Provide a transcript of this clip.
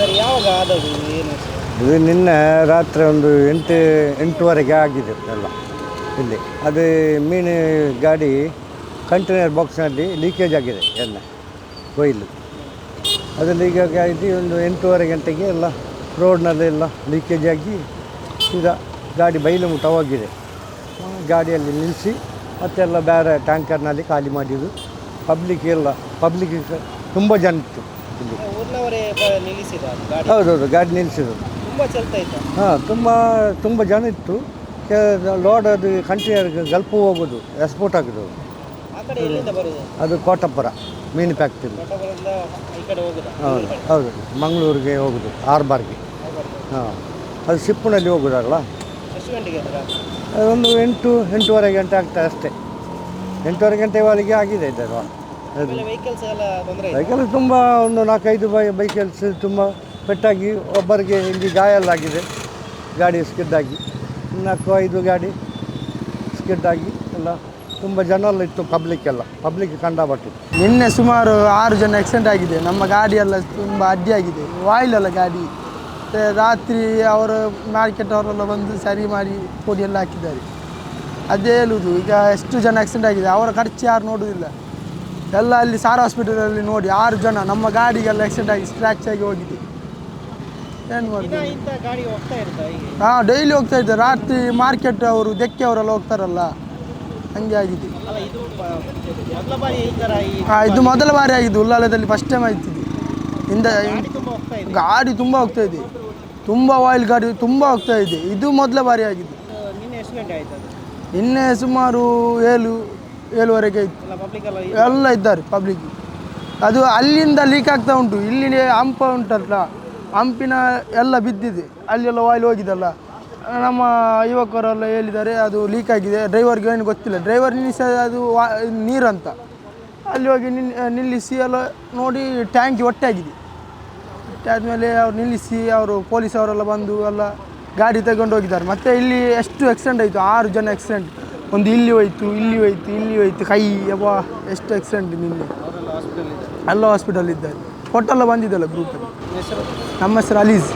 Sir ಯಾವಾಗ ಆದದ್ದು ಏನು ಇದು ನಿನ್ನೆ ರಾತ್ರಿ ಒಂದು 8 ಆಗಿದೆ ಎಲ್ಲ ಇಲ್ಲಿ. ಅದು ಮೀನು ಗಾಡಿ ಕಂಟೈನರ್ ಬಾಕ್ಸ್ನಲ್ಲಿ ಲೀಕೇಜ್ ಆಗಿದೆ ಎಣ್ಣೆ ಕೊಯ್ಲು. ಅದು ಲೀಕೇಜ್ ಆಗಿ ಒಂದು 8:30 ಗಂಟೆಗೆ ಎಲ್ಲ ರೋಡ್ನಲ್ಲೆಲ್ಲ ಲೀಕೇಜ್ ಆಗಿ ಸೀದಾ ಗಾಡಿ ಬೈಲು ಮುಟ ಹೋಗಿದೆ. ಗಾಡಿಯಲ್ಲಿ ನಿಲ್ಲಿಸಿ ಮತ್ತೆಲ್ಲ ಬೇರೆ ಟ್ಯಾಂಕರ್ನಲ್ಲಿ ಖಾಲಿ ಮಾಡಿದ್ದು. ಪಬ್ಲಿಕ್ ತುಂಬ ಜನ ಇತ್ತು ಇಲ್ಲಿ. ಊರಿನವರೇ ನಿಲ್ಲಿಸಿದ ಗಾಡಿ? ಹೌದೌದು, ಗಾಡಿ ನಿಲ್ಲಿಸಿದ್ರು. ತುಂಬ ಚಲ್ತಾ ಇತ್ತು. ಹಾಂ, ತುಂಬ ಜನ ಇತ್ತು. ಲೋಡ್ ಅದು ಕಂಟೈನರ್ ಗಲ್ಪು ಹೋಗೋದು, ಎಕ್ಸ್ಪೋರ್ಟ್ ಆಗೋದು. ಆ ಕಡೆ ಎಲ್ಲಿಂದ ಬರೋದು? ಅದು ಕೋಟಪ್ಪುರ ಮೀನು ಫ್ಯಾಕ್ಟ್ರಿ. ಕೊಟ್ಟಬರಿಂದ ಈ ಕಡೆ ಹೋಗುದಾ? ಹೌದು, ಮಂಗಳೂರಿಗೆ ಹೋಗೋದು, ಆರ್ಬಾರ್ಗೆ. ಹಾಂ, ಅದು ಶಿಪ್ಪುನಲ್ಲಿ ಹೋಗೋದಲ್ಲ. ಎಷ್ಟು ಗಂಟೆಗೆ ಅದೊಂದು 8-8:30 ಗಂಟೆ ಆಗ್ತದೆ ಅಷ್ಟೇ. 8:30 ಗಂಟೆವರೆಗೆ ಆಗಿದೆ ಇದರ. ವೆಹಿಕಲ್ಸ್ ಎಲ್ಲ ತೊಂದರೆ? ವೆಹಿಕಲ್ ತುಂಬ ಒಂದು 4-5 ವೆಹಿಕಲ್ಸ್ ತುಂಬ ಪೆಟ್ಟಾಗಿ, ಒಬ್ಬರಿಗೆ ಇಲ್ಲಿ ಗಾಯಲ್ಲಾಗಿದೆ. ಗಾಡಿ ಸ್ಕಿಡ್ಡಾಗಿ 4-5 ಗಾಡಿ ಸ್ಕಿಡ್ಡಾಗಿ ಎಲ್ಲ ತುಂಬ ಜನ ಎಲ್ಲ ಇತ್ತು. ಪಬ್ಲಿಕ್ ಕಂಡಾಪಟ್ಟಿತ್ತು. ನಿನ್ನೆ ಸುಮಾರು 6 ಜನ ಆಕ್ಸಿಡೆಂಟ್ ಆಗಿದೆ. ನಮ್ಮ ಗಾಡಿಯೆಲ್ಲ ತುಂಬ ಅಡ್ಡಿಯಾಗಿದೆ, ವಾಯಿಲೆಲ್ಲ ಗಾಡಿ. ರಾತ್ರಿ ಅವರು ಮಾರ್ಕೆಟ್ ಅವರೆಲ್ಲ ಬಂದು ಸರಿ ಮಾಡಿ ಪೊಡಿಯೆಲ್ಲ ಹಾಕಿದ್ದಾರೆ. ಅದೇ ಹೇಳುವುದು, ಈಗ ಎಷ್ಟು ಜನ ಆಕ್ಸಿಡೆಂಟ್ ಆಗಿದೆ, ಅವರ ಖರ್ಚು ಯಾರು ನೋಡುವುದಿಲ್ಲ. ಎಲ್ಲ ಅಲ್ಲಿ ಸಾರ್ ಹಾಸ್ಪಿಟಲಲ್ಲಿ ನೋಡಿ 6 ಜನ ನಮ್ಮ ಗಾಡಿಗೆಲ್ಲ ಆಕ್ಸಿಡೆಂಟ್ ಆಗಿ ಸ್ಕ್ರ್ಯಾಚ್ ಆಗಿ ಹೋಗಿದೆ. ಏನು ಮಾಡೋದು? ಹಾಂ, ಡೈಲಿ ಹೋಗ್ತಾ ಇದ್ದಾರೆ. ರಾತ್ರಿ ಮಾರ್ಕೆಟ್ ಅವರು ದೆಕ್ಕೆ ಅವರೆಲ್ಲ ಹೋಗ್ತಾರಲ್ಲ, ಹಂಗೆ ಆಗಿದೆ. ಹಾಂ, ಇದು ಮೊದಲ ಬಾರಿ ಆಗಿದ್ದು. ಉಳ್ಳಾಲದಲ್ಲಿ ಫಸ್ಟ್ ಟೈಮ್ ಆಯ್ತಿದೆ. ಗಾಡಿ ತುಂಬ ಹೋಗ್ತಾ ಇದೆ, ತುಂಬ ಆಯಿಲ್ ಗಾಡಿ ತುಂಬ ಹೋಗ್ತಾ ಇದೆ. ಇದು ಮೊದಲ ಬಾರಿ ಆಗಿದ್ದು. ನಿನ್ನೆ ಸುಮಾರು 7-7:30 ಇತ್ತು. ಎಲ್ಲ ಇದ್ದಾರೆ ಪಬ್ಲಿಕ್. ಅದು ಅಲ್ಲಿಂದ ಲೀಕ್ ಆಗ್ತಾ ಉಂಟು. ಇಲ್ಲಿ ಹಂಪ ಉಂಟಲ್ಲ, ಹಂಪಿನ ಎಲ್ಲ ಬಿದ್ದಿದೆ, ಅಲ್ಲೆಲ್ಲ ಆಯಿಲ್ ಹೋಗಿದಲ್ಲ. ನಮ್ಮ ಯುವಕರೆಲ್ಲ ಹೇಳಿದ್ದಾರೆ ಅದು ಲೀಕ್ ಆಗಿದೆ. ಡ್ರೈವರ್ಗೆ ಏನು ಗೊತ್ತಿಲ್ಲ. ಡ್ರೈವರ್ ನಿಲ್ಲಿಸಿದ ಅದು ನೀರಂತ ಅಲ್ಲಿ ಹೋಗಿ ನಿಲ್ಲಿಸಿ ಎಲ್ಲ ನೋಡಿ ಟ್ಯಾಂಕಿ ಹೊಟ್ಟೆಯಾಗಿದೆ. ಆದಮೇಲೆ ಅವ್ರು ನಿಲ್ಲಿಸಿ ಅವರು ಪೊಲೀಸ್ ಅವರೆಲ್ಲ ಬಂದು ಎಲ್ಲ ಗಾಡಿ ತಗೊಂಡು ಹೋಗಿದ್ದಾರೆ. ಮತ್ತು ಇಲ್ಲಿ ಎಷ್ಟು ಆಕ್ಸಿಡೆಂಟ್ ಆಯಿತು, 6 ಜನ ಆಕ್ಸಿಡೆಂಟ್. ಒಂದು ಇಲ್ಲಿ ಹೋಯ್ತು ಕೈ. ಯವ್ವ, ಎಷ್ಟು ಆಕ್ಸಿಡೆಂಟ್ ನಿನ್ನೆ. ಎಲ್ಲ ಹಾಸ್ಪಿಟಲ್ ಇದ್ದಾರೆ. ಫೋಟೋ ಎಲ್ಲ ಬಂದಿದ್ದಲ್ಲ ಗ್ರೂಪಲ್ಲಿ. ನಮ್ಮ ಹೆಸರು ಅಲೀಸ್.